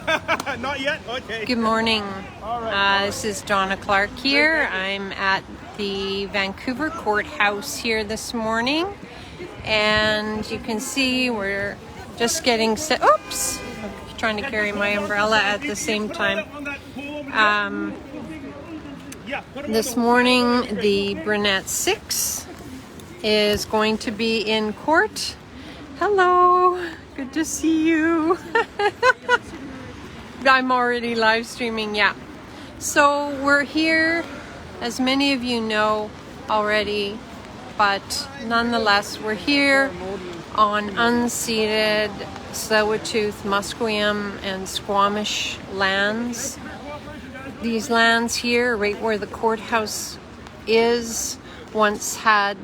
Not yet? Okay. Good morning. This is Donna Clark here. I'm at the Vancouver courthouse here this morning. And you can see we're just getting set. Oops! I'm trying to carry my umbrella at the same time. This morning, the Brunette 6 is going to be in court. Hello, good to see you. I'm already live streaming, yeah. So we're here, as many of you know already, but nonetheless, we're here on unceded Tsleil-Waututh, Musqueam, and Squamish lands. These lands here, right where the courthouse is, once had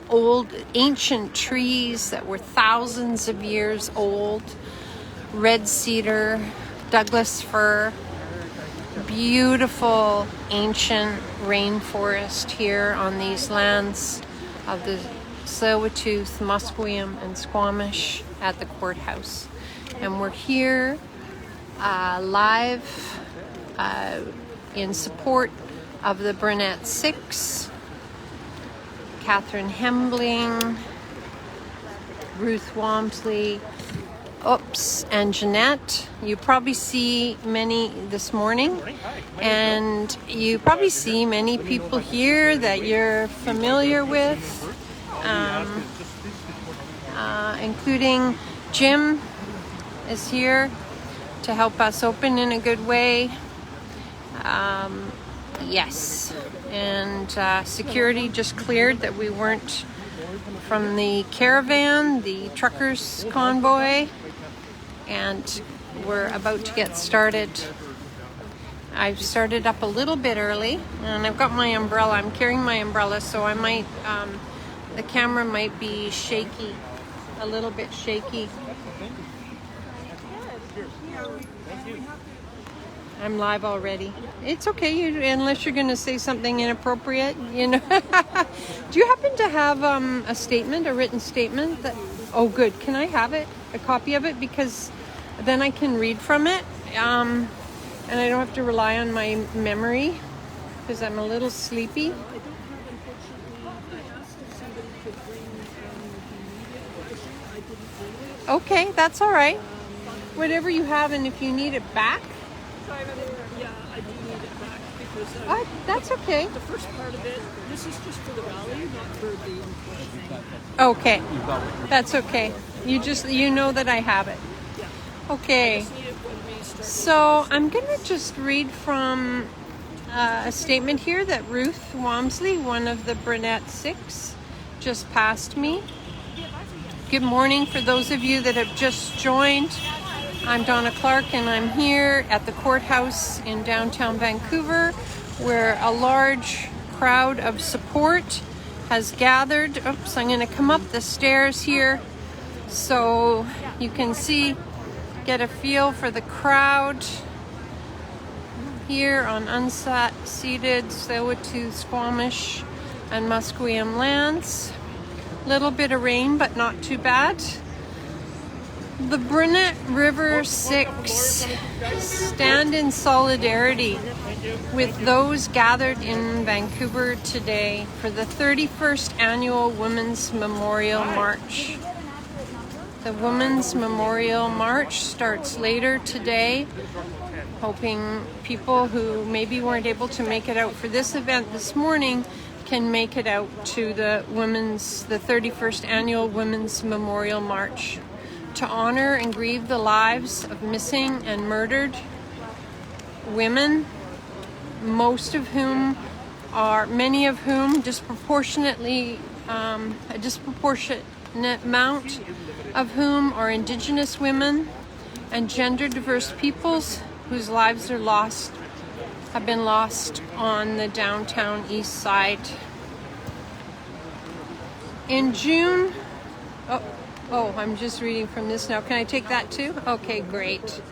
old ancient trees that were thousands of years old, red cedar, Douglas fir, beautiful ancient rainforest here on these lands of the Tsleil-Waututh, Musqueam, and Squamish at the courthouse. And we're here live in support of the Brunette 6, Catherine Hembling, Ruth Walmsley, and Janette. You probably see many this morning, and you probably see many people here that you're familiar with, including Jim is here to help us open in a good way. Yes, and security just cleared that we weren't from the caravan, the truckers convoy, and we're about to get started. I've started up a little bit early, and I've got my umbrella. I'm carrying my umbrella, so I might, the camera might be shaky, a little bit shaky. I'm live already. It's okay, unless you're going to say something inappropriate, you know. Do you happen to have a statement, a written statement? Oh, good. Can I have it, a copy of it? Because then I can read from it, and I don't have to rely on my memory, because I'm a little sleepy. Okay, that's all right. Whatever you have, and if you need it back. Yeah, I do need it back because that's okay. The first part of it, this is just for the rally, not for the thing. Okay, that's okay. You know that I have it. Yeah. Okay. I just need it when we start. So I'm gonna just read from a statement here that Ruth Walmsley, one of the Brunette 6, just passed me. Good morning for those of you that have just joined. I'm Donna Clark, and I'm here at the courthouse in downtown Vancouver, where a large crowd of support has gathered. Oops, I'm going to come up the stairs here so you can see, get a feel for the crowd here on unceded Tsleil-Waututh, Squamish, and Musqueam lands. Little bit of rain, but not too bad. The Brunette River 6 stand in solidarity with those gathered in Vancouver today for the 31st Annual Women's Memorial March. The Women's Memorial March starts later today, hoping people who maybe weren't able to make it out for this event this morning can make it out to the 31st Annual Women's Memorial March, to honor and grieve the lives of missing and murdered women, many of whom disproportionately, a disproportionate amount of whom are Indigenous women and gender diverse peoples whose lives have been lost on the downtown east side. In June, I'm just reading from this now. Can I take that too? Okay, great.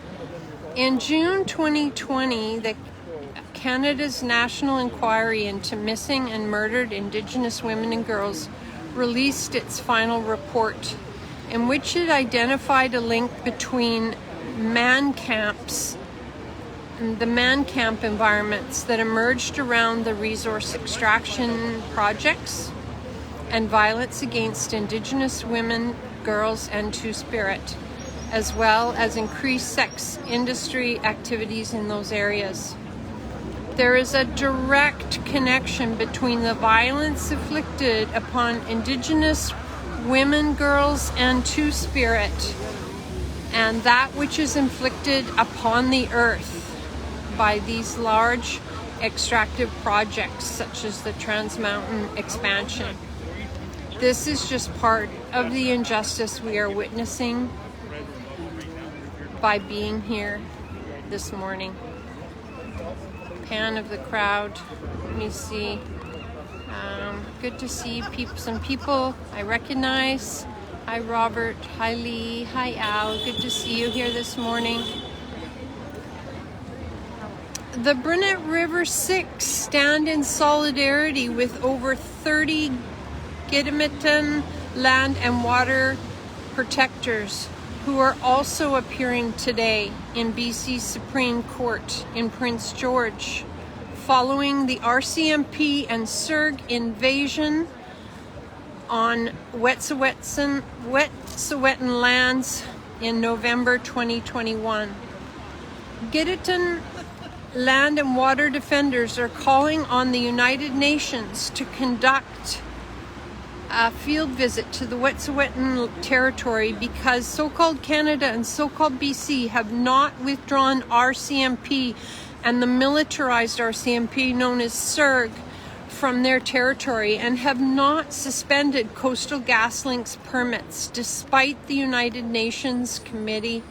In June 2020, Canada's National Inquiry into Missing and Murdered Indigenous Women and Girls released its final report, in which it identified a link between man camps, the man camp environments that emerged around the resource extraction projects and violence against Indigenous women, girls, and Two-Spirit, as well as increased sex industry activities in those areas. There is a direct connection between the violence inflicted upon Indigenous women, girls, and Two-Spirit and that which is inflicted upon the earth by these large extractive projects such as the Trans Mountain expansion. This is just part of the injustice we are witnessing by being here this morning. Pan of the crowd. Let me see. Good to see some people I recognize. Hi Robert, hi Lee, hi Al. Good to see you here this morning. The Brunette River 6 stand in solidarity with over 30 Gidimitan land and water protectors who are also appearing today in BC's Supreme Court in Prince George following the RCMP and SERG invasion on Wet'suwet'en lands in November 2021. Gidimitan land and water defenders are calling on the United Nations to conduct a field visit to the Wet'suwet'en territory because so-called Canada and so-called BC have not withdrawn RCMP and the militarized RCMP known as SERG from their territory and have not suspended Coastal GasLink's permits despite the United Nations Committee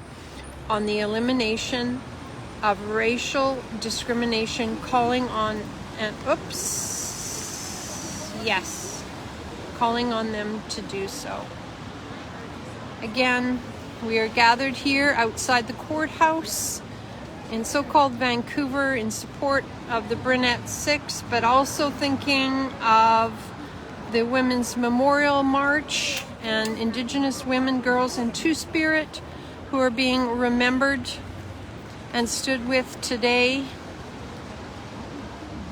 on the Elimination of Racial Discrimination calling on calling on them to do so. Again, we are gathered here outside the courthouse in so-called Vancouver in support of the Brunette 6, but also thinking of the Women's Memorial March and Indigenous women, girls, and Two-Spirit who are being remembered and stood with today,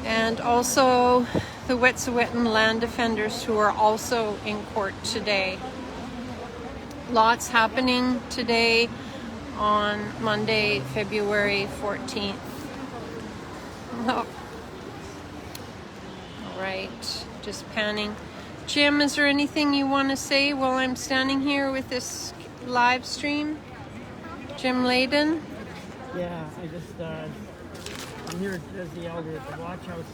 and also the Wet'suwet'en land defenders who are also in court today. Lots happening today on Monday, February 14th. Oh. All right, just panning. Jim, is there anything you want to say while I'm standing here with this live stream? Jim Layden? Yeah, I just, I'm here as the elder at the Watch House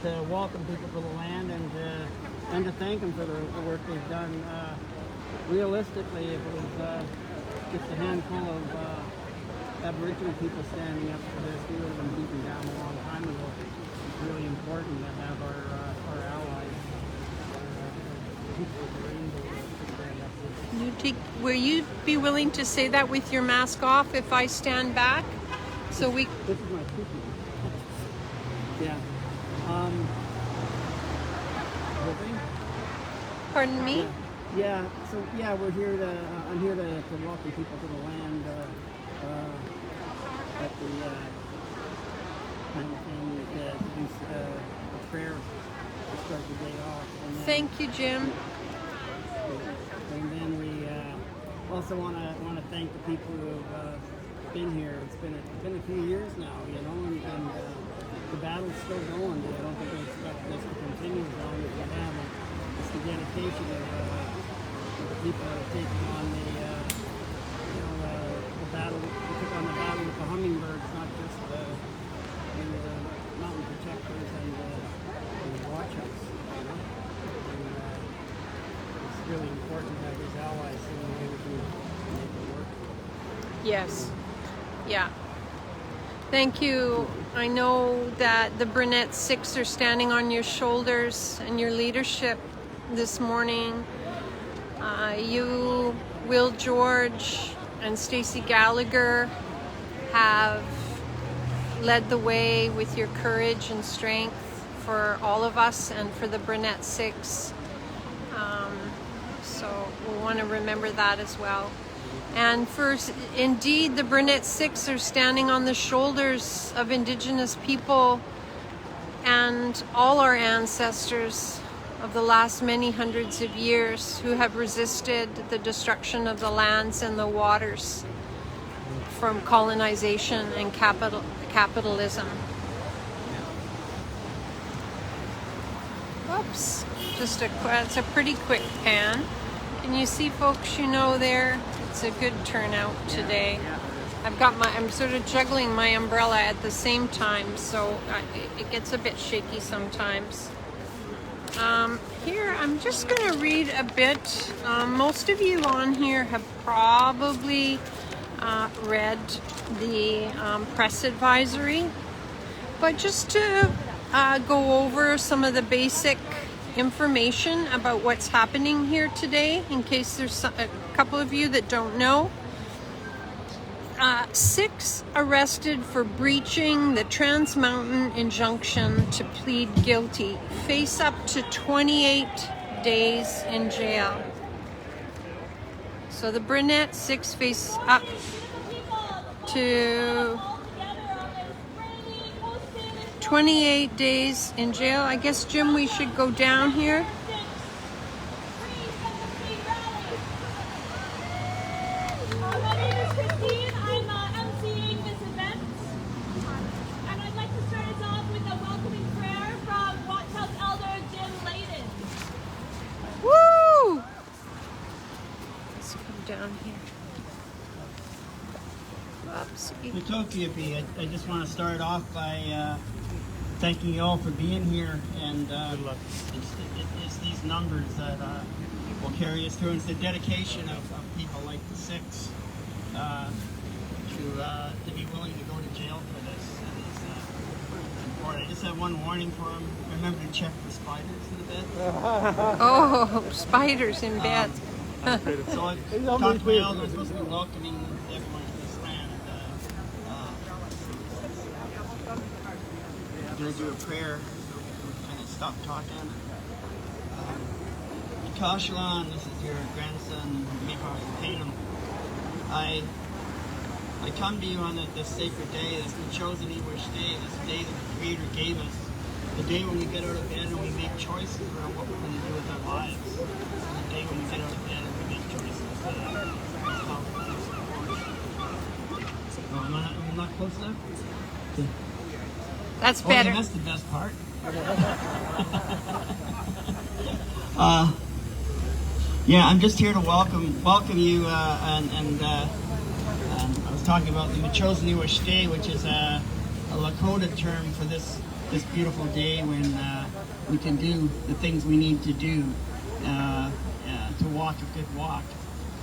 to welcome people to the land and to thank them for the work they've done. Realistically, if it was just a handful of Aboriginal people standing up for this, we would have been beaten down a long time ago. It's really important to have our allies, people of the rainbow, to stand up. Will you be willing to say that with your mask off if I stand back? So we. This is my cookie. Yeah. Pardon me? Yeah. So yeah, we're here to. I'm here to welcome people to the land at the kind of thing to do a prayer to start the day off. And then, Thank you, Jim. And then we also want to thank the people who have been here. It's been a few years now, you know, and the battle's still going. I don't think we expect this to continue as long as we have it. It's the dedication of the people that have taken on the battle. We took on the battle with the hummingbirds, not just the mountain protectors and the watch house. You know? And, it's really important to have these allies so we can make it work. Yes. Yeah. Thank you. I know that the Brunette 6 are standing on your shoulders and your leadership this morning. You, Will George, and Stacey Gallagher have led the way with your courage and strength for all of us and for the Brunette 6. So we want to remember that as well. And indeed, the Brunette Six are standing on the shoulders of Indigenous people and all our ancestors of the last many hundreds of years who have resisted the destruction of the lands and the waters from colonization and capitalism. Oops, it's a pretty quick pan. Can you see, folks, there? It's a good turnout today. I'm sort of juggling my umbrella at the same time, so it gets a bit shaky sometimes. Here, I'm just going to read a bit. Most of you on here have probably read the press advisory, but just to go over some of the basic information about what's happening here today, in case there's a couple of you that don't know. 6 arrested for breaching the Trans Mountain Injunction to plead guilty face up to 28 days in jail. So the Brunette 6 face up to 28 days in jail. I guess, Jim, we should go down here. My name is Christine. I'm emceeing this event. And I'd like to start us off with a welcoming prayer from Watch House Elder Jim Layden. Woo! Let's come down here. Mitokiapi, I just want to start off by thanking you all for being here, and it's these numbers that will carry us through. It's the dedication of people like the Six to be willing to go to jail for this. And it's important. I just have one warning for them. Remember to check for spiders in the bed. Oh, spiders in bed. So I talked to my elders. We're supposed to be welcoming everyone to this land. I'm going to do a prayer and stop talking. Kashalan, this is your grandson, Mikhail Kainam. I come to you on this sacred day, this chosen English day, this day that the Creator gave us, the day when we get out of bed and we make choices around what we're going to do with our lives, the day when we get out of bed and we make choices. I'm not close enough? That's better. That's the best part. Yeah, I'm just here to welcome you, and I was talking about the chosen English day, which is a Lakota term for this beautiful day when we can do the things we need to do to walk a good walk.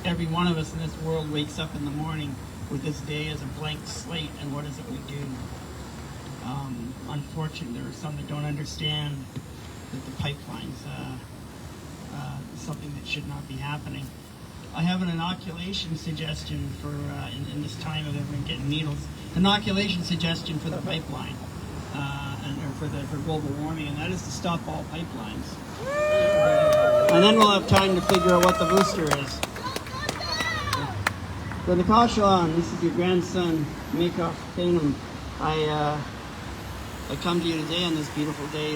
Every one of us in this world wakes up in the morning with this day as a blank slate, and what is it we do? Unfortunately, there are some that don't understand that the pipelines is something that should not be happening. I have an inoculation suggestion for in this time of everyone getting needles. Inoculation suggestion for the pipeline or for global warming, and that is to stop all pipelines. And then we'll have time to figure out what the booster is. So the Kashalan, this is your grandson, Mikhail Kainam. I come to you today on this beautiful day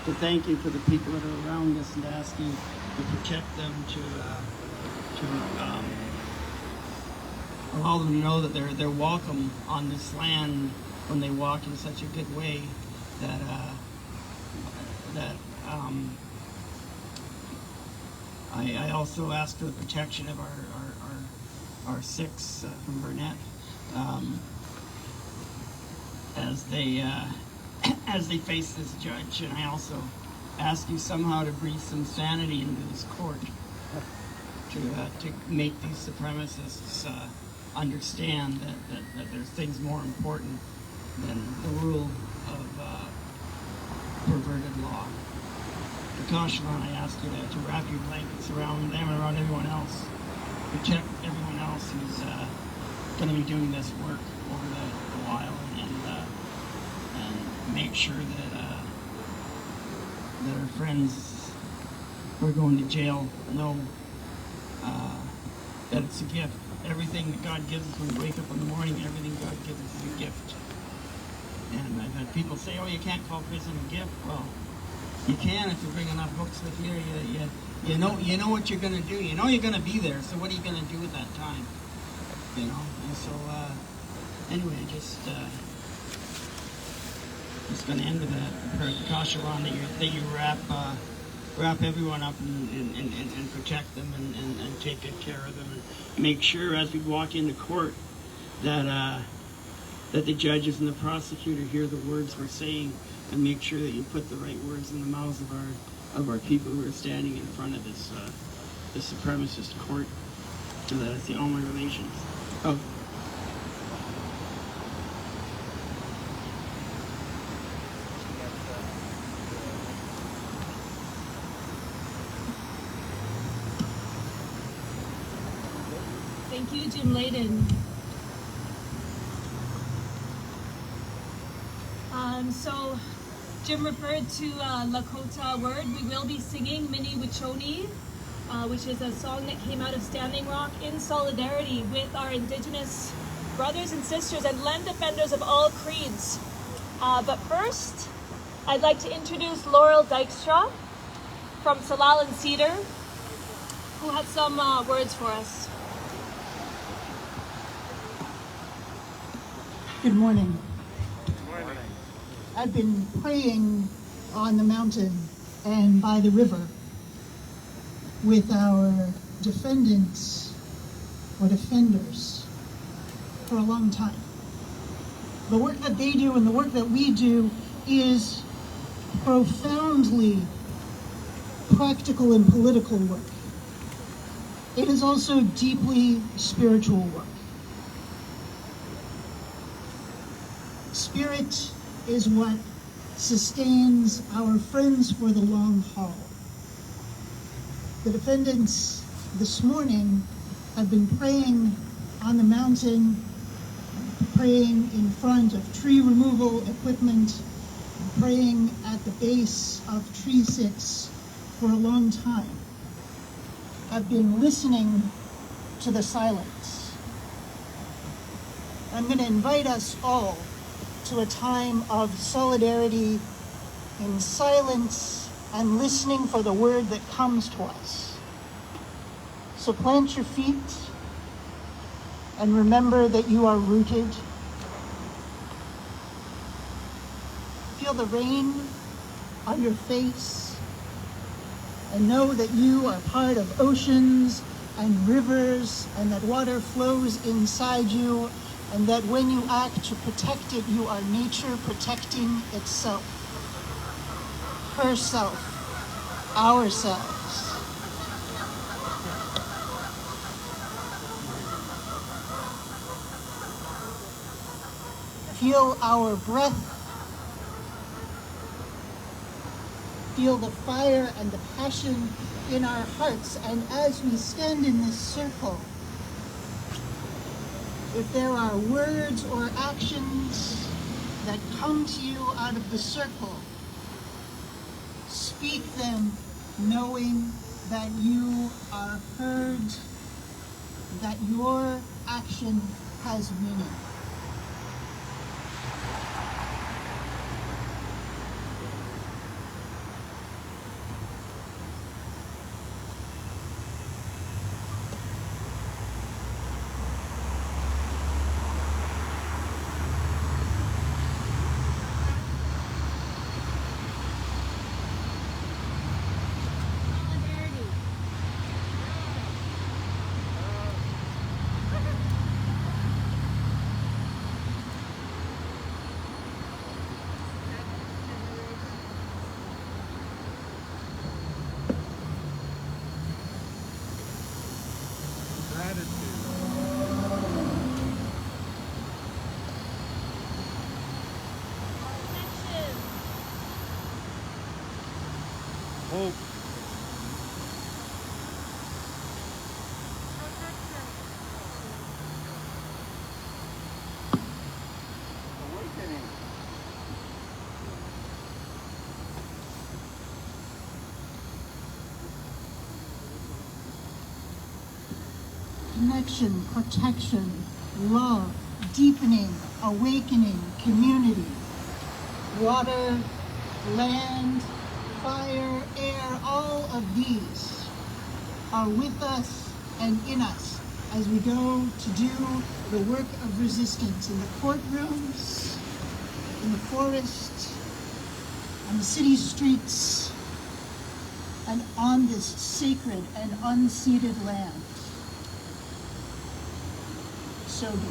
to thank you for the people that are around us and to ask you to protect them, to allow them to know that they're welcome on this land when they walk in such a good way. I also ask for the protection of our Six from Brunette. As they face this judge, and I also ask you somehow to breathe some sanity into this court, to make these supremacists understand that there's things more important than the rule of perverted law. The Kashalan, I ask you to wrap your blankets around them and around everyone else. Protect everyone else who's going to be doing this work over the while, and make sure that our friends who are going to jail know that it's a gift. Everything that God gives us when we wake up in the morning, everything God gives us is a gift. And I've had people say, oh, you can't call prison a gift. Well, you can if you bring enough books with you. You know what you're going to do. You know you're going to be there, so what are you going to do at that time? You know? And so, anyway, just going to end with a caution on that you wrap everyone up and protect them and take good care of them and make sure as we walk into court that the judges and the prosecutor hear the words we're saying and make sure that you put the right words in the mouths of our people who are standing in front of this supremacist court, so that it's the only relations. Oh. Thank you, Jim Layden. So Jim referred to Lakota word. We will be singing Mini Wichoni, which is a song that came out of Standing Rock in solidarity with our Indigenous brothers and sisters and land defenders of all creeds. But first, I'd like to introduce Laurel Dykstra from Salal and Cedar, who has some words for us. Good morning. I've been praying on the mountain and by the river with our defendants or defenders for a long time. The work that they do and the work that we do is profoundly practical and political work. It is also deeply spiritual work. Spirit is what sustains our friends for the long haul. The defendants this morning have been praying on the mountain, praying in front of tree removal equipment, praying at the base of Tree 6 for a long time. I've been listening to the silence. I'm going to invite us all to a time of solidarity in silence and listening for the word that comes to us. So plant your feet and remember that you are rooted. Feel the rain on your face and know that you are part of oceans and rivers and that water flows inside you, and that when you act to protect it, you are nature protecting itself, herself, ourselves. Feel our breath. Feel the fire and the passion in our hearts, and as we stand in this circle, if there are words or actions that come to you out of the circle, speak them knowing that you are heard, that your action has meaning. Hope. Awakening. connection, protection, love, deepening, awakening, community. Water, land, fire, air, all of these are with us and in us as we go to do the work of resistance in the courtrooms, in the forest, on the city streets, and on this sacred and unceded land. So be it.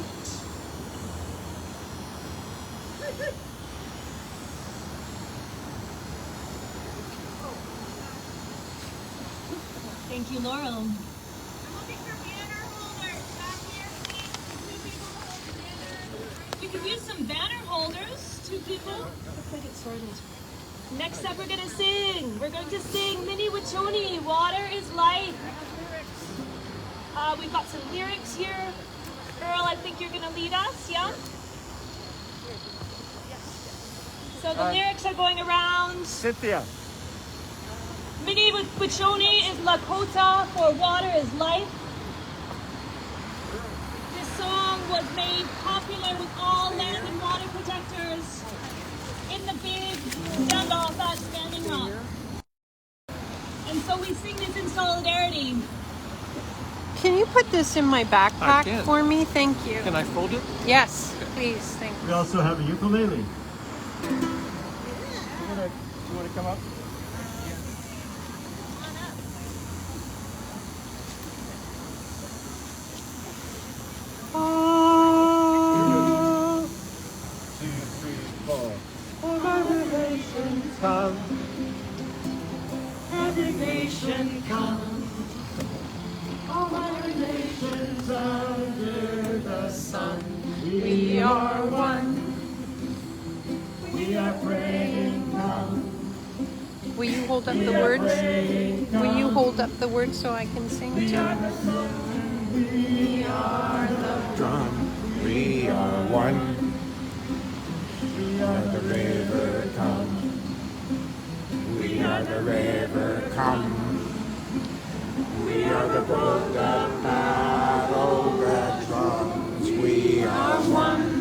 Thank you, Laurel. We could use some banner holders, 2 people. Looks like it's starting. Next up, we're going to sing. We're going to sing Mini Wachoni, Water is Life. We've got some lyrics here. Earl, I think you're going to lead us, yeah? So the lyrics are going around. Cynthia. Mini Wachoni is Lakota for water is life. This song was made popular with all land and water protectors in the big standoff at Standing Rock. And so we sing this in solidarity. Can you put this in my I backpack can. for me? Thank you. Can I fold it? Yes, please. Thank you. We also have a ukulele. You want to come up? Come, every nation come, all our nations under the sun. We are one, we are praying come. Will you hold up the words? Will you hold up the words so I can sing too? We are the Drum. We are one. we are The river come. We are the river come. We are the brook that battle the drums. We are one.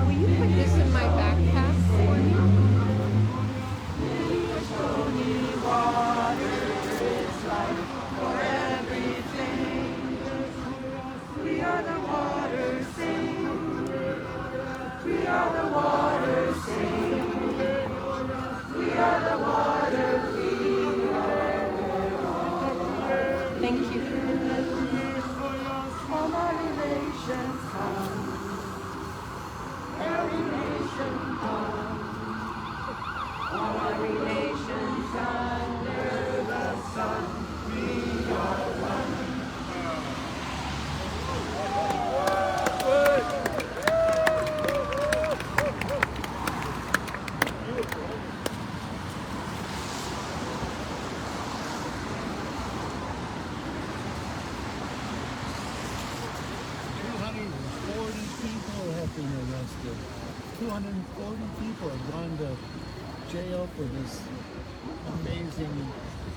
Will you put this in my backpack for me? Thank you. All my relations come. Every nation come. All my relations under the sun. We are one. 240 people have gone to jail for this amazing,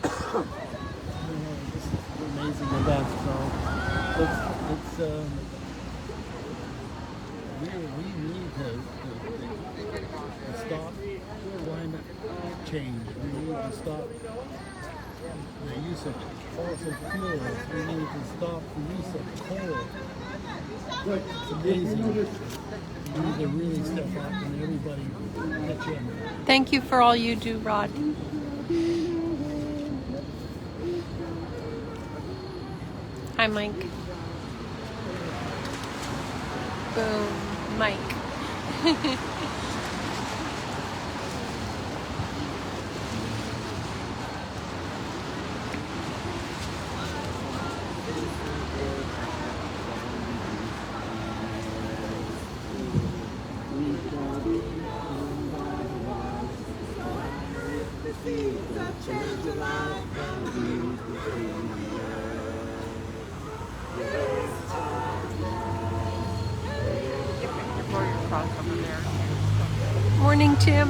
this amazing event. So we need to stop climate change. We need to stop the use of fossil fuels. We need to stop the use of coal. It's amazing. We need to really step up and everybody pitch in. Thank you for all you do, Rod. Hi, Mike. Boom, Mike. Morning, Tim.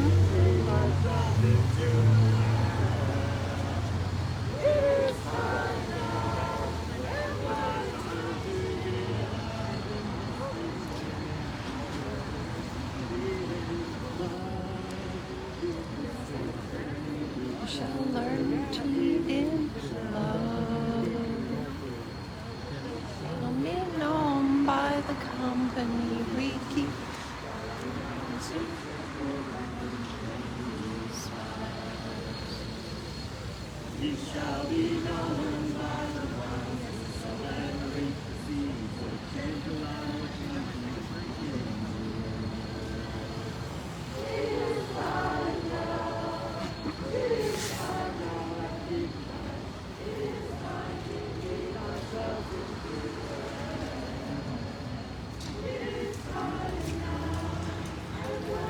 We shall learn to live in love. I'll be known by the company we keep. We shall be known by the ones so that we see what change the lives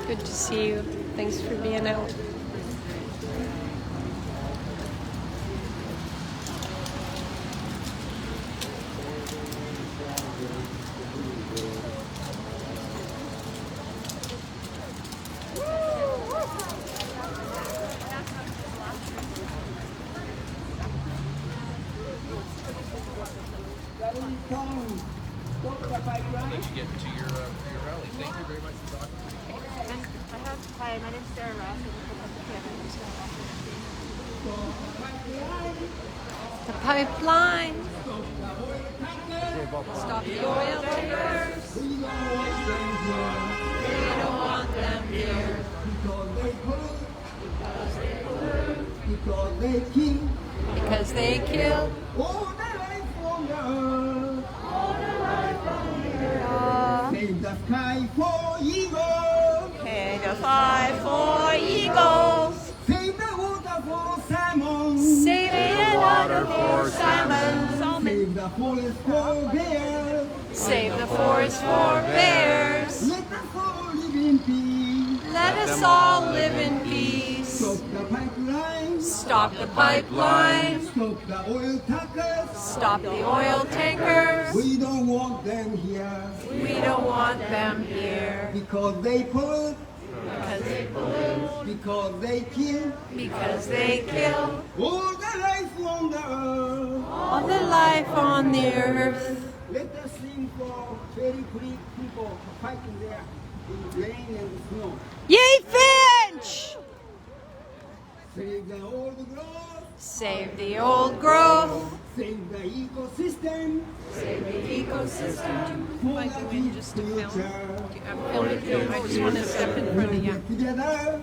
Good to see you. Thanks for being out. Let you get to your rally. Thank you very much for talking to me. Hi, my name's Sarah Ross. The pipeline. Stop the oil tankers. We don't want them here. Because they kill. Save the sky for eagles. Hey, the five for eagles. Save the water for salmon. Save the water for salmon. Save the forest for bears. Save the forest for bears. Let us all live in peace. Let us all live in peace. Stop the pipeline. Stop the pipeline. Stop the oil tankers. Stop the oil tankers. We don't want them here. We don't want them here. Because they pollute. Because they pollute. Because they kill. Because they kill. All the life on the earth. All the life on the earth. Let us sing for very free people fighting there in rain and snow. Yay, Finch! Save the old growth. Save the old growth. Save the ecosystem. Save the ecosystem. For I the go in kids' just to film. future. I'm filming you. I just want to step in front of you. Get together.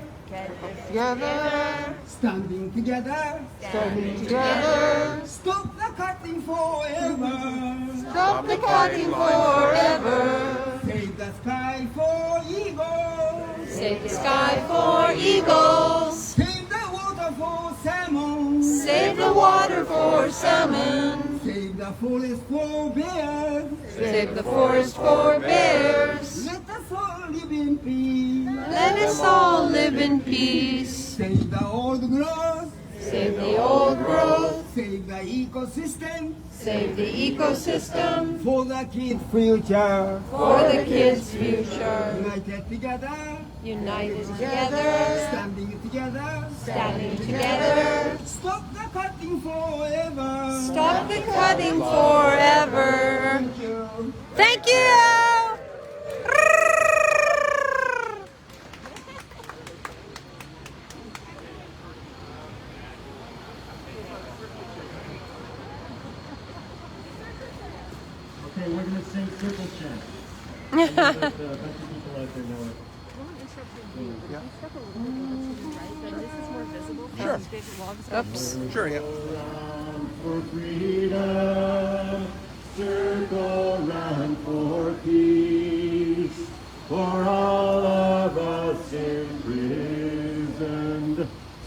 Together, Standing together. standing together, Stop the cutting forever. stop the cutting forever. Save the sky for eagles. Save the sky for eagles. Save the water for salmon. Save the water for salmon. Save the forest for bears. Save the forest for bears. Let us all live in peace. Let us all live in peace. Save the old growth. Save the old growth. Save the ecosystem. Save the ecosystem. For the kids' future. For the kids' future. United together. United together. Standing together. Standing together. Stop the cutting forever. Stop the cutting forever. Thank you. Thank you. Okay, we're gonna sing circle chant. A bunch of people out there know it. Oops. Sure, yeah. Round for freedom, circle round for peace, for all of us imprisoned,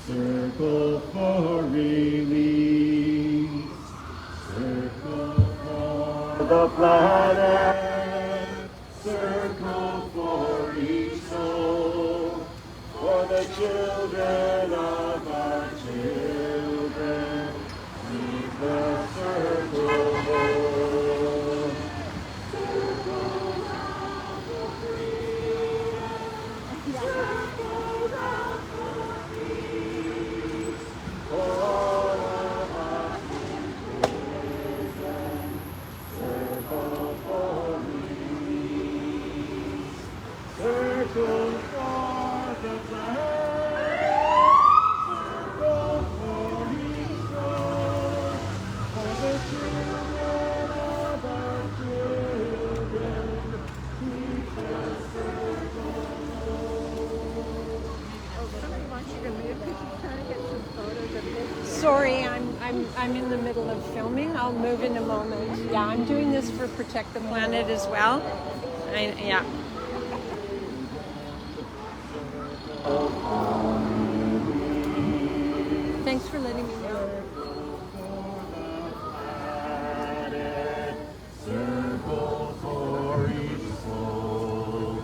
circle for release, circle for the planet, circle for each soul, for the children of our children, keep the circle whole. Circle round for freedom, circle round for peace, for all of us in prison, circle for release, circle for the planet, circle for each soul, for the children of our children, keep the circle whole. Sorry, I'm in the middle of filming. I'll move in a moment. Yeah, I'm doing this for Protect the Planet as well. Yeah. Thanks for letting me know. Circle for each soul,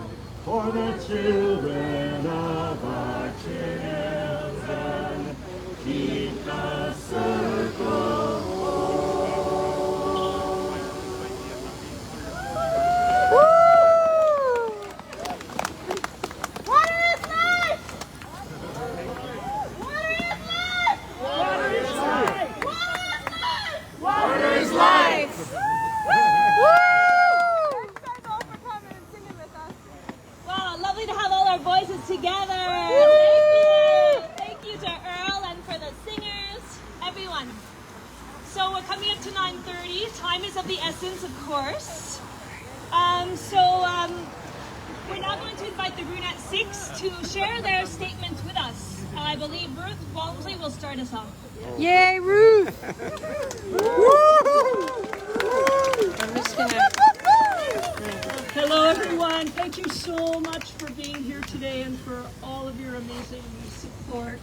for the children of our children, keep the circle whole. Water is life! Water is life! Water is life! Wow, lovely to have all our voices together. Thank you. Thank you to Earl and for the singers, everyone. So we're coming up to 9:30. Time is of the essence, of course. We're now going to invite the Brunette Six to share their statements with us. I believe Ruth Walmsley will start us off. Yay, Ruth! I'm just gonna. Hello, everyone. Thank you so much for being here today and for all of your amazing support.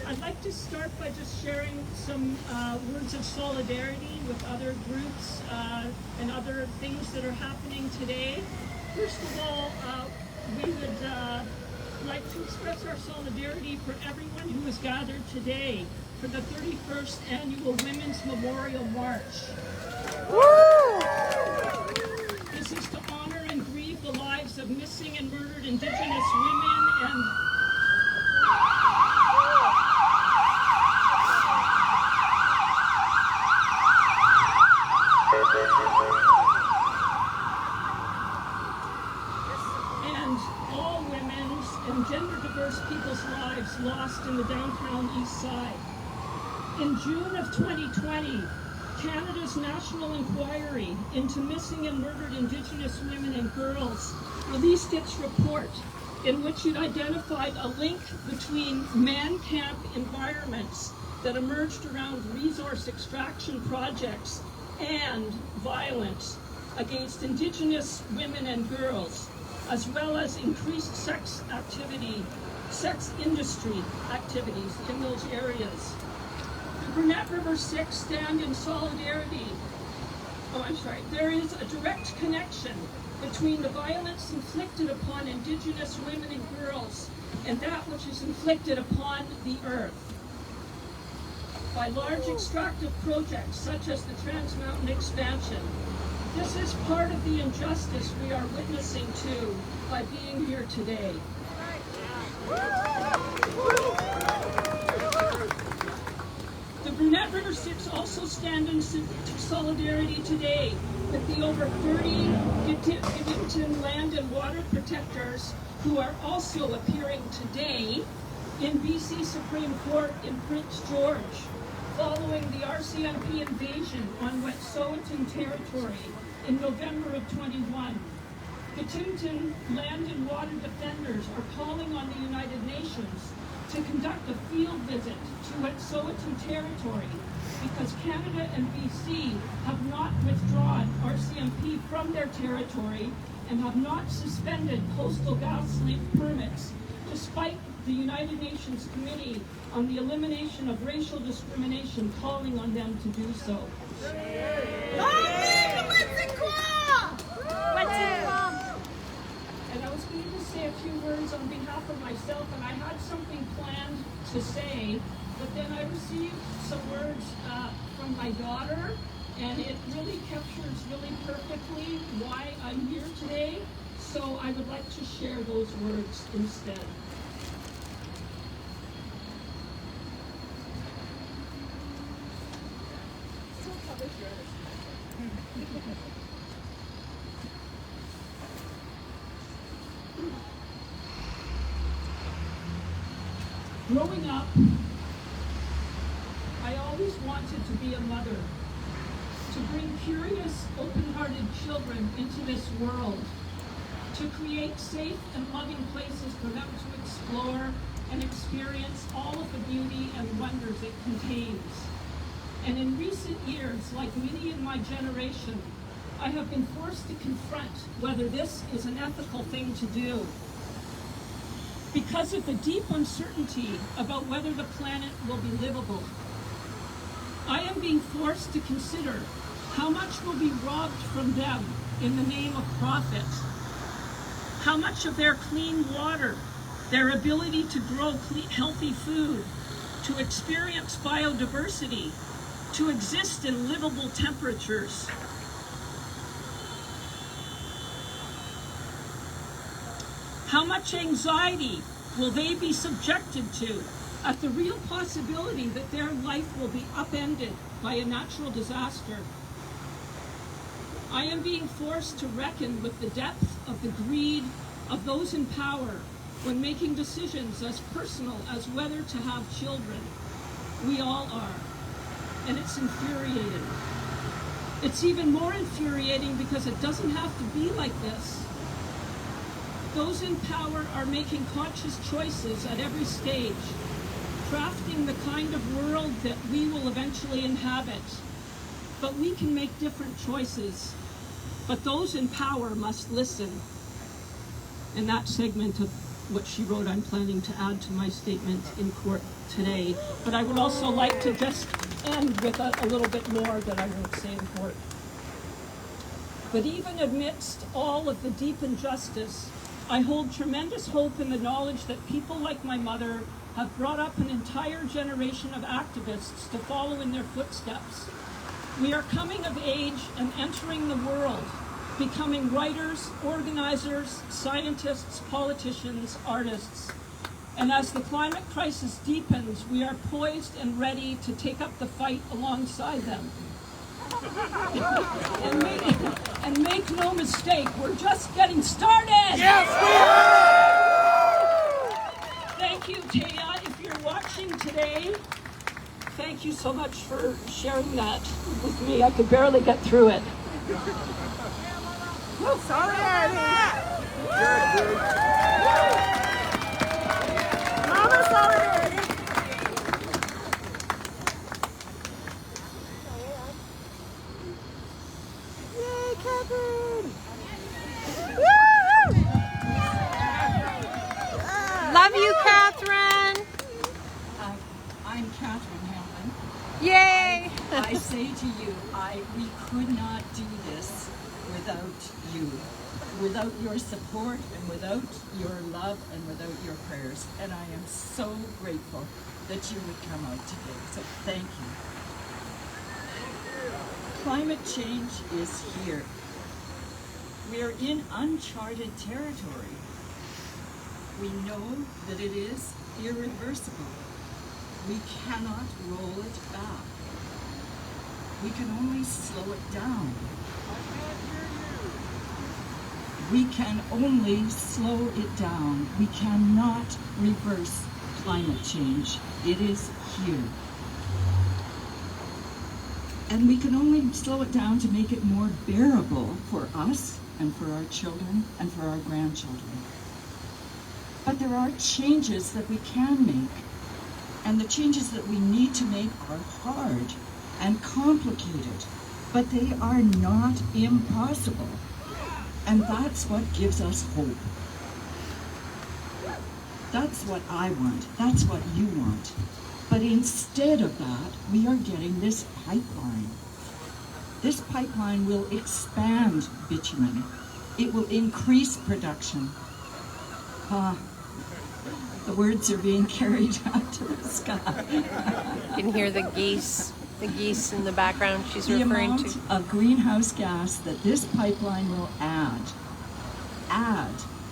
I'd like to start by just sharing some words of solidarity with other groups and other things that are happening today. First of all, we would like to express our solidarity for everyone who is gathered today for the 31st Annual Women's Memorial March. This is to honor and grieve the lives of missing and murdered Indigenous women and all women and gender diverse people's lives lost in the downtown East Side. In June of 2020, Canada's National Inquiry into Missing and Murdered Indigenous Women and Girls released its report in which it identified a link between man camp environments that emerged around resource extraction projects and violence against Indigenous women and girls, as well as increased sex industry activities in those areas. The Brunette River 6 stand in solidarity. There is a direct connection between the violence inflicted upon Indigenous women and girls and that which is inflicted upon the earth by large extractive projects such as the Trans Mountain expansion. This is part of the injustice we are witnessing to by being here today. The Brunette River 6 also stand in solidarity today with the over 30 Injunction land and water protectors who are also appearing today in BC Supreme Court in Prince George, following the RCMP invasion on Wet'suwet'en territory in November of 21. Injunction land and water defenders are calling on the United Nations to conduct a field visit to Wet'suwet'en territory because Canada and BC have not withdrawn RCMP from their territory and have not suspended coastal gas link permits, despite the United Nations Committee on the Elimination of Racial Discrimination calling on them to do so. And I was going to say a few words on behalf of myself, and I had something planned to say, but then I received some words from my daughter, and it really captures really perfectly why I'm here today, so I would like to share those words instead. Growing up, I always wanted to be a mother, to bring curious, open-hearted children into this world, to create safe and loving places for them to explore and experience all of the beauty and wonders it contains. And in recent years, like many in my generation, I have been forced to confront whether this is an ethical thing to do. Because of the deep uncertainty about whether the planet will be livable, I am being forced to consider how much will be robbed from them in the name of profit, how much of their clean water, their ability to grow healthy food, to experience biodiversity, to exist in livable temperatures. How much anxiety will they be subjected to at the real possibility that their life will be upended by a natural disaster? I am being forced to reckon with the depth of the greed of those in power when making decisions as personal as whether to have children. We all are, and it's infuriating. It's even more infuriating because it doesn't have to be like this. Those in power are making conscious choices at every stage, crafting the kind of world that we will eventually inhabit. But we can make different choices. But those in power must listen. And that segment of what she wrote, I'm planning to add to my statement in court today. But I would also like to just end with a little bit more that I won't say in court. But even amidst all of the deep injustice, I hold tremendous hope in the knowledge that people like my mother have brought up an entire generation of activists to follow in their footsteps. We are coming of age and entering the world, becoming writers, organizers, scientists, politicians, artists. And as the climate crisis deepens, we are poised and ready to take up the fight alongside them. and make no mistake, we're just getting started! Yes, we are! you, Taya. If you're watching today, thank you so much for sharing that with me. I could barely get through it. Solidarity! Mama solidarity! Yay, Catherine! Woo! Love you, Catherine. I'm Catherine Hembling. Yay! I say to you, we could not do this without you, without your support and without your love and without your prayers. And I am so grateful that you would come out today. So thank you. Climate change is here. We are in uncharted territory. We know that it is irreversible. We cannot roll it back. We can only slow it down. We can only slow it down. We cannot reverse climate change. It is here. And we can only slow it down to make it more bearable for us and for our children and for our grandchildren. But there are changes that we can make. And the changes that we need to make are hard and complicated, but they are not impossible. And that's what gives us hope. That's what I want. That's what you want. But instead of that, we are getting this pipeline. This pipeline will expand bitumen. It will increase production. The words are being carried out to the sky. You can hear the geese in the background she's referring to. The amount of greenhouse gas that this pipeline will add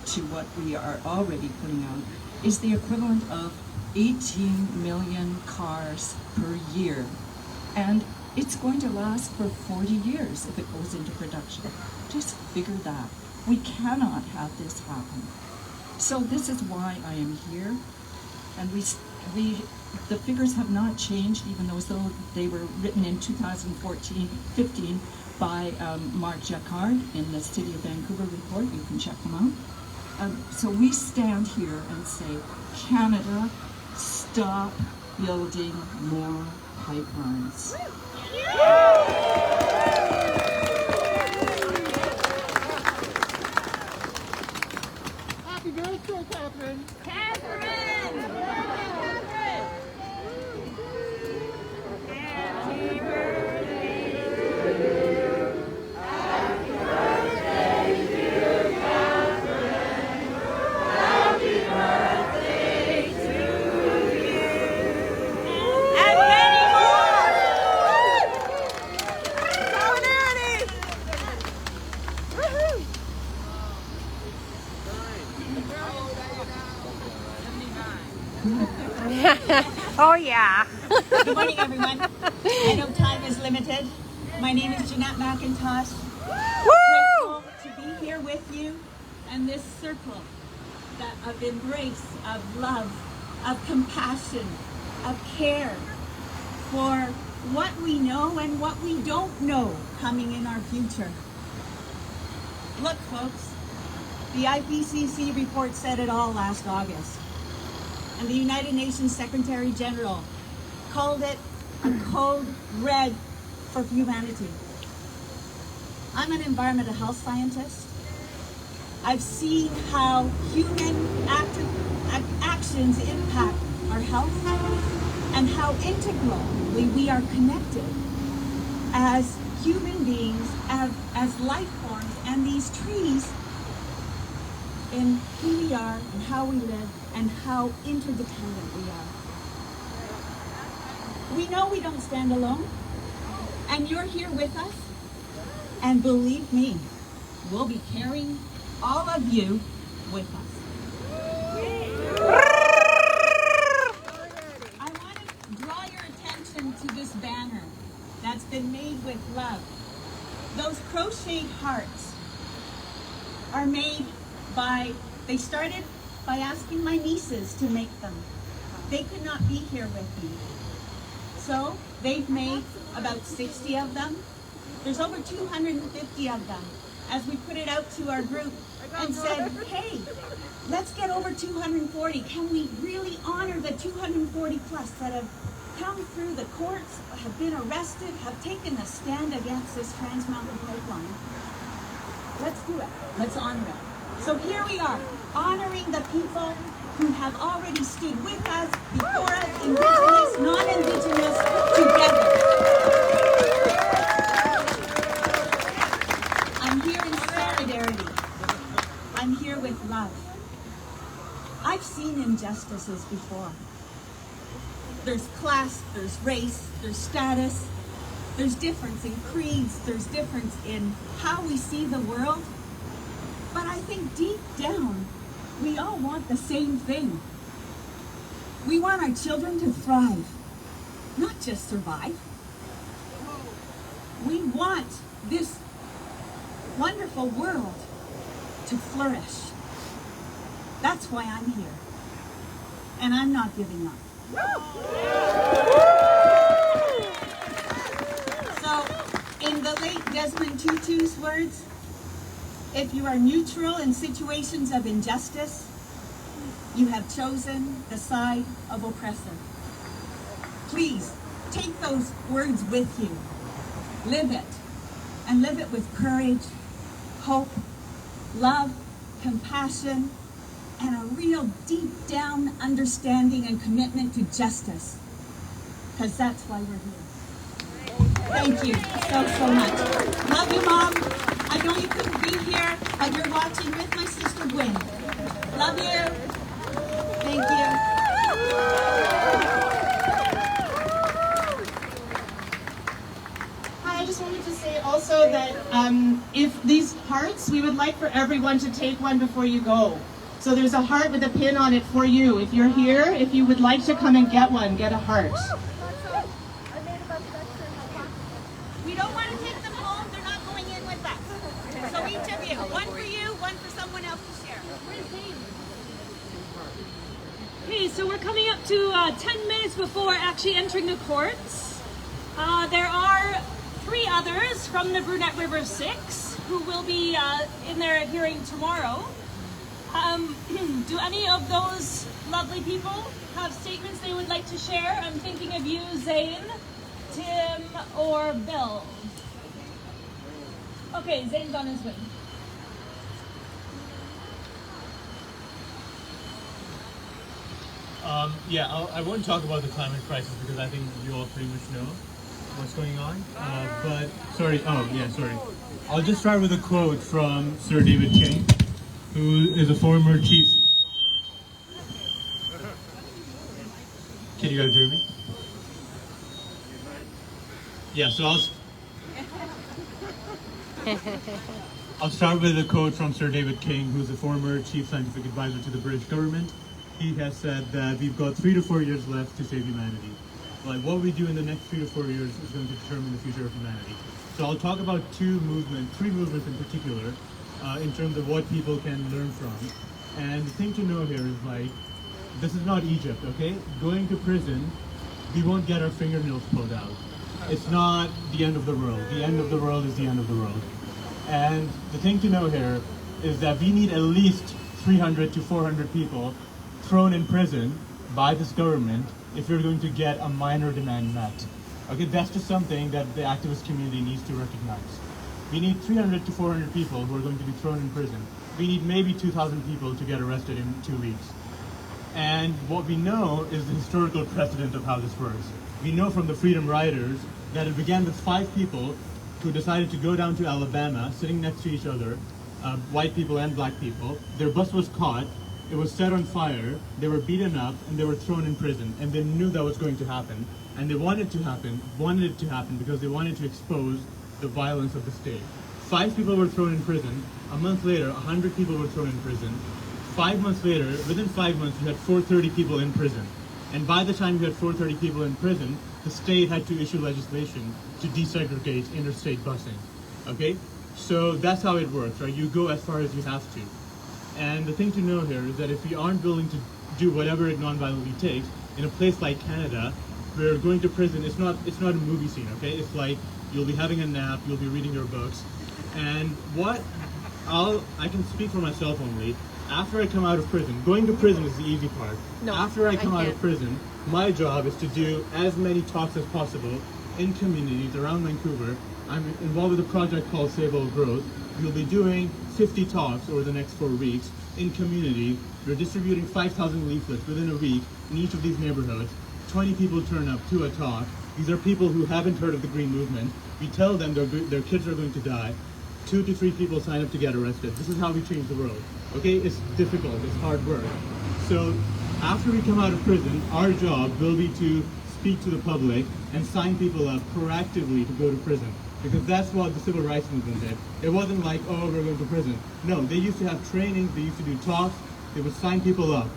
to what we are already putting out is the equivalent of 18 million cars per year. And it's going to last for 40 years if it goes into production. Just figure that. We cannot have this happen. So this is why I am here, and the figures have not changed, even though they were written in 2014-15 by Mark Jacquard in the City of Vancouver report. You can check them out. So we stand here and say, Canada, stop building more pipelines. Happy birthday, Catherine! Catherine! Happy birthday to you. Happy birthday, dear Catherine. Happy birthday to you. And many more! Solidarity! Woohoo! Oh yeah. Good morning, everyone. I know time is limited. My name is Janette McIntosh. Grateful to be here with you and this circle of embrace, of love, of compassion, of care for what we know and what we don't know coming in our future. Look, folks, the IPCC report said it all last August. And the United Nations Secretary General called it a code red for humanity. I'm an environmental health scientist. I've seen how human actions impact our health and how integrally we are connected as human beings, as life forms, and these trees in who we are and how we live and how interdependent we are. We know we don't stand alone, and you're here with us, and believe me, we'll be carrying all of you with us. I want to draw your attention to this banner that's been made with love. Those crocheted hearts are made they started by asking my nieces to make them. They could not be here with me. So they've made about 60 of them. There's over 250 of them. As we put it out to our group and said, hey, let's get over 240. Can we really honor the 240 plus that have come through the courts, have been arrested, have taken a stand against this Trans Mountain Pipeline? Let's do it. Let's honor it. So here we are, honoring the people who have already stood with us, before us, Indigenous, non-Indigenous, together. I'm here in solidarity. I'm here with love. I've seen injustices before. There's class, there's race, there's status, there's difference in creeds, there's difference in how we see the world. But I think deep down, we all want the same thing. We want our children to thrive, not just survive. We want this wonderful world to flourish. That's why I'm here. And I'm not giving up. So, in the late Desmond Tutu's words, if you are neutral in situations of injustice, you have chosen the side of oppressor. Please, take those words with you. Live it, and live it with courage, hope, love, compassion, and a real deep down understanding and commitment to justice, because that's why we're here. Thank you so much. Love you, Mom. I know you couldn't be here, but you're watching with my sister Gwen. Love you. Thank you. Hi, I just wanted to say also that if these hearts, we would like for everyone to take one before you go. So there's a heart with a pin on it for you. If you're here, if you would like to come and get one, get a heart. We don't want to take them home. They're not going in with us. So each of you, one for you, one for someone else to share. Okay, so we're coming up to 10 minutes before actually entering the courts. There are 3 others from the Brunette River 6 who will be in their hearing tomorrow. Do any of those lovely people have statements they would like to share? I'm thinking of you, Zane, Tim, or Bill. Okay, Zane's on his way. I won't talk about the climate crisis because I think you all pretty much know what's going on. Sorry. I'll just start with a quote from Sir David King, who is a former chief. Can you guys hear me? Yeah, so I'll start with a quote from Sir David King, who's a former chief scientific advisor to the British government. He has said that we've got 3 to 4 years left to save humanity. Like, what we do in the next 3 to 4 years is going to determine the future of humanity. So I'll talk about 3 movements in particular, in terms of what people can learn from. And the thing to know here is, like, this is not Egypt, okay? Going to prison, we won't get our fingernails pulled out. It's not the end of the world. The end of the world is the end of the world. And the thing to know here is that we need at least 300 to 400 people thrown in prison by this government if you're going to get a minor demand met. Okay, that's just something that the activist community needs to recognize. We need 300 to 400 people who are going to be thrown in prison. We need maybe 2,000 people to get arrested in 2 weeks. And what we know is the historical precedent of how this works. We know from the Freedom Riders that it began with 5 people who decided to go down to Alabama, sitting next to each other, white people and black people. Their bus was caught, it was set on fire, they were beaten up, and they were thrown in prison. And they knew that was going to happen. And they wanted it to happen because they wanted to expose the violence of the state. 5 people were thrown in prison. A month later, 100 people were thrown in prison. 5 months later, within 5 months, you had 430 people in prison. And by the time you had 430 people in prison, the state had to issue legislation to desegregate interstate busing. Okay? So that's how it works, right? You go as far as you have to. And the thing to know here is that if we aren't willing to do whatever it non-violently takes, in a place like Canada, where going to prison, it's not a movie scene, okay? It's like you'll be having a nap, you'll be reading your books, and I can speak for myself only. After I come out of prison, going to prison is the easy part. No, after I come out can't. of prison, my job is to do as many talks as possible in communities around Vancouver. I'm involved with a project called Save Old Growth. We'll be doing 50 talks over the next 4 weeks in communities. We're distributing 5,000 leaflets within a week in each of these neighborhoods. 20 people turn up to a talk. These are people who haven't heard of the Green Movement. We tell them their kids are going to die. 2 to 3 people sign up to get arrested. This is how we change the world. Okay, it's difficult, it's hard work. So after we come out of prison, our job will be to speak to the public and sign people up proactively to go to prison. Because that's what the civil rights movement did. It wasn't like, oh, we're going to prison. No, they used to have trainings, they used to do talks, they would sign people up.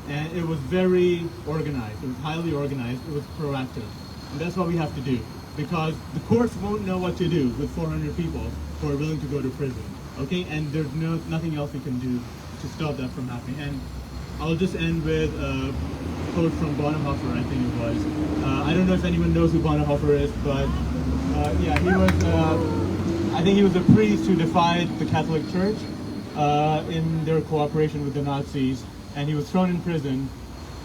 And it was very organized, it was highly organized, it was proactive. And that's what we have to do. Because the courts won't know what to do with 400 people who are willing to go to prison. Okay, and there's nothing else we can do to stop that from happening. And I'll just end with a quote from Bonhoeffer, I think it was. I don't know if anyone knows who Bonhoeffer is, but yeah, he was, I think he was a priest who defied the Catholic Church in their cooperation with the Nazis, and he was thrown in prison,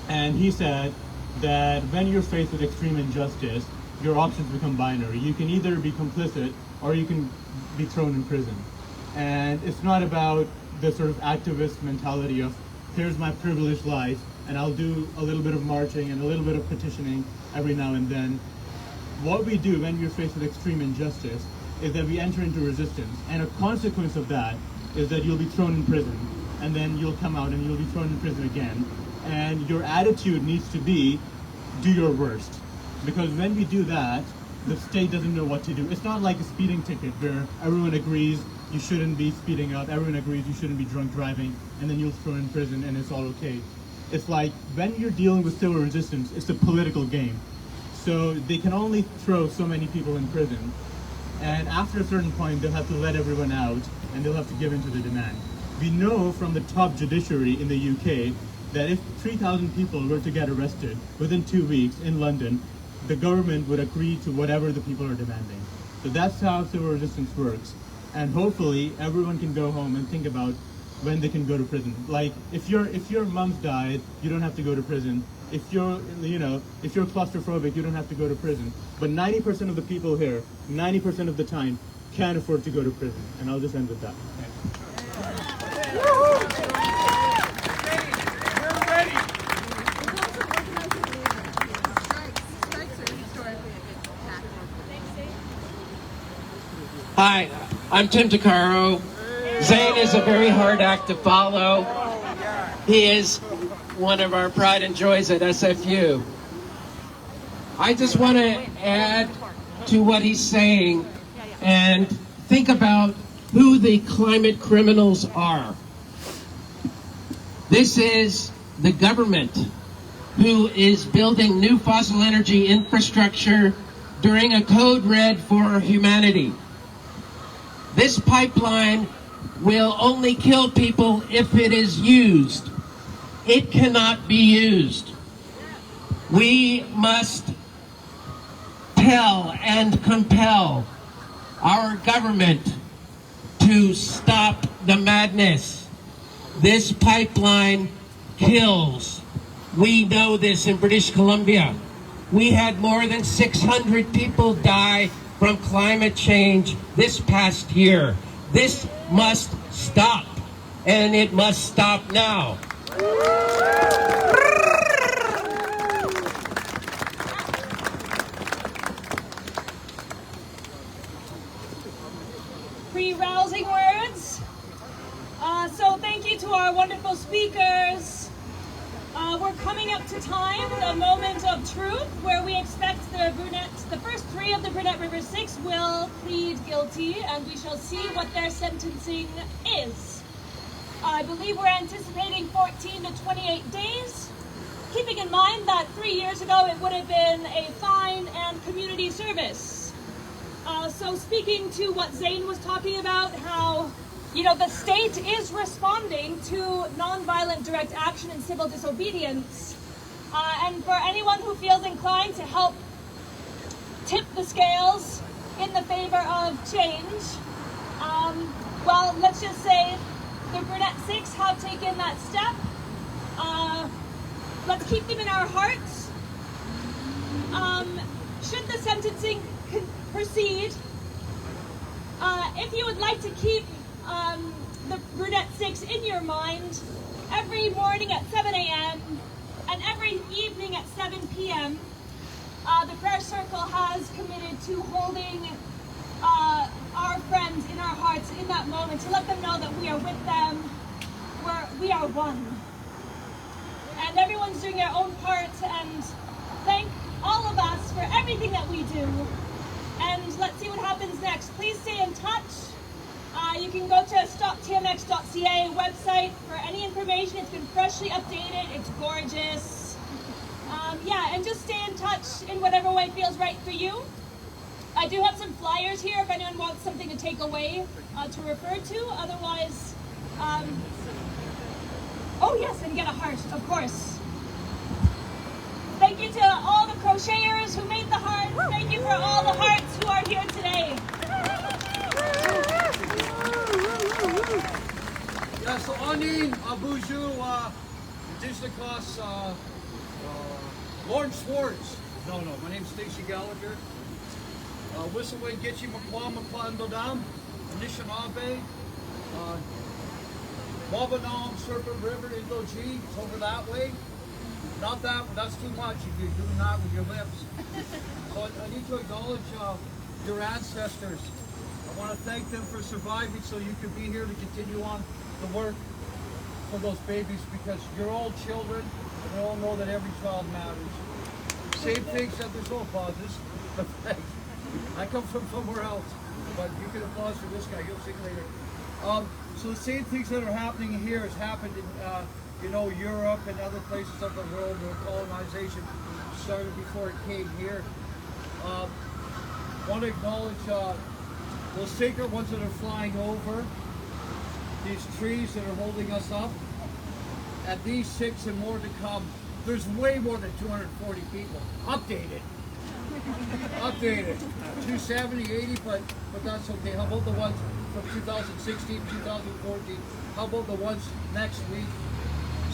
and he said that when you're faced with extreme injustice, your options become binary. You can either be complicit or you can be thrown in prison. And it's not about the sort of activist mentality of here's my privileged life and I'll do a little bit of marching and a little bit of petitioning every now and then. What we do when we're faced with extreme injustice is that we enter into resistance, and a consequence of that is that you'll be thrown in prison, and then you'll come out and you'll be thrown in prison again. And your attitude needs to be, do your worst. Because when we do that, the state doesn't know what to do. It's not like a speeding ticket where everyone agrees you shouldn't be speeding up, everyone agrees you shouldn't be drunk driving, and then you'll throw in prison and it's all okay. It's like when you're dealing with civil resistance, it's a political game. So they can only throw so many people in prison, and after a certain point they'll have to let everyone out and they'll have to give in to the demand. We know from the top judiciary in the UK that if 3,000 people were to get arrested within 2 weeks in London, the government would agree to whatever the people are demanding. So that's how civil resistance works. And hopefully everyone can go home and think about when they can go to prison. Like if your mom's died, you don't have to go to prison. If you're claustrophobic, you don't have to go to prison. But 90% of the people here, 90% of the time, can't afford to go to prison. And I'll just end with that. Hi, I'm Tim Takaro. Zane is a very hard act to follow. He is one of our pride and joys at SFU. I just want to add to what he's saying and think about who the climate criminals are. This is the government who is building new fossil energy infrastructure during a code red for humanity. This pipeline will only kill people if it is used. It cannot be used. We must tell and compel our government to stop the madness. This pipeline kills. We know this in British Columbia. We had more than 600 people die from climate change this past year. This must stop, and it must stop now. Pre-rousing words. So thank you to our wonderful speakers. We're coming up to time, the moment of truth, where we expect the first 3 of the Brunette River 6 will plead guilty, and we shall see what their sentencing is. I believe we're anticipating 14 to 28 days, keeping in mind that 3 years ago it would have been a fine and community service. So speaking to what Zane was talking about, how you know, the state is responding to nonviolent direct action and civil disobedience. And for anyone who feels inclined to help tip the scales in the favor of change, well, let's just say the Brunette Six have taken that step. Let's keep them in our hearts. Should the sentencing proceed, if you would like to keep the Brunette Six in your mind, every morning at 7 a.m. and every evening at 7 p.m., the Prayer Circle has committed to holding our friends in our hearts in that moment, to let them know that we are with them, we are one. And everyone's doing their own part, and thank all of us for everything that we do. And let's see what happens next. Please stay in touch. You can go to stoptmx.ca website for any information. It's been freshly updated. It's gorgeous. Yeah, and just stay in touch in whatever way feels right for you. I do have some flyers here if anyone wants something to take away to refer to. Otherwise, oh yes, and get a heart, of course. Thank you to all the crocheters who made the hearts. Thank you for all the hearts who are here today. Yeah, so Anin, Abuju, Indigenous Coast, Lauren Schwartz. No, my name's Stacey Gallagher. Whistleway Gitchi Makwama Pandodam, Anishinaabe, Wabanam, Serpent River, Indo-G, it's over that way. Not that, that's too much if you're doing that with your lips. So I need to acknowledge your ancestors. I want to thank them for surviving so you could be here to continue on the work for those babies, because you're all children and we all know that every child matters. Same thing said, there's no applauses, but thanks. I come from somewhere else, but you can applause for this guy, he'll sing later. So the same things that are happening here has happened in you know, Europe and other places of the world where colonization started before it came here. Want to acknowledge those sacred ones that are flying over, these trees that are holding us up, and these 6 and more to come. There's way more than 240 people. Updated. 270, 80, but that's okay. How about the ones from 2016, 2014? How about the ones next week?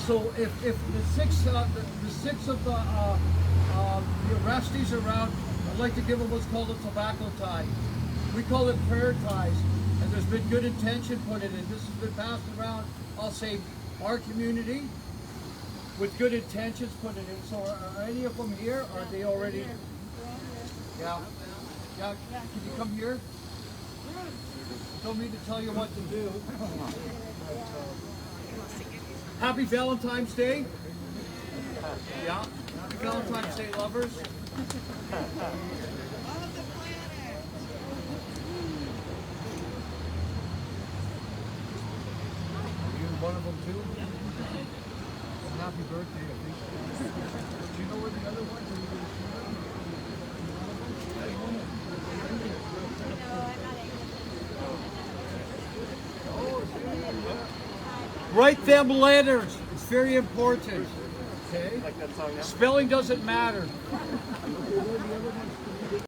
So if the six of the arrestees around, I'd like to give them what's called a tobacco tie. We call it prayer ties, and there's been good intention put in it. This has been passed around, I'll say, our community with good intentions put in it. So are any of them here? Are they already? Yeah. Can you come here? Don't need to tell you what to do. Happy Valentine's Day. Yeah. Happy Valentine's Day, lovers. One of them too? Happy birthday, I think. Do you know where the other ones are? Write them letters. It's very important. Okay? Spelling doesn't matter.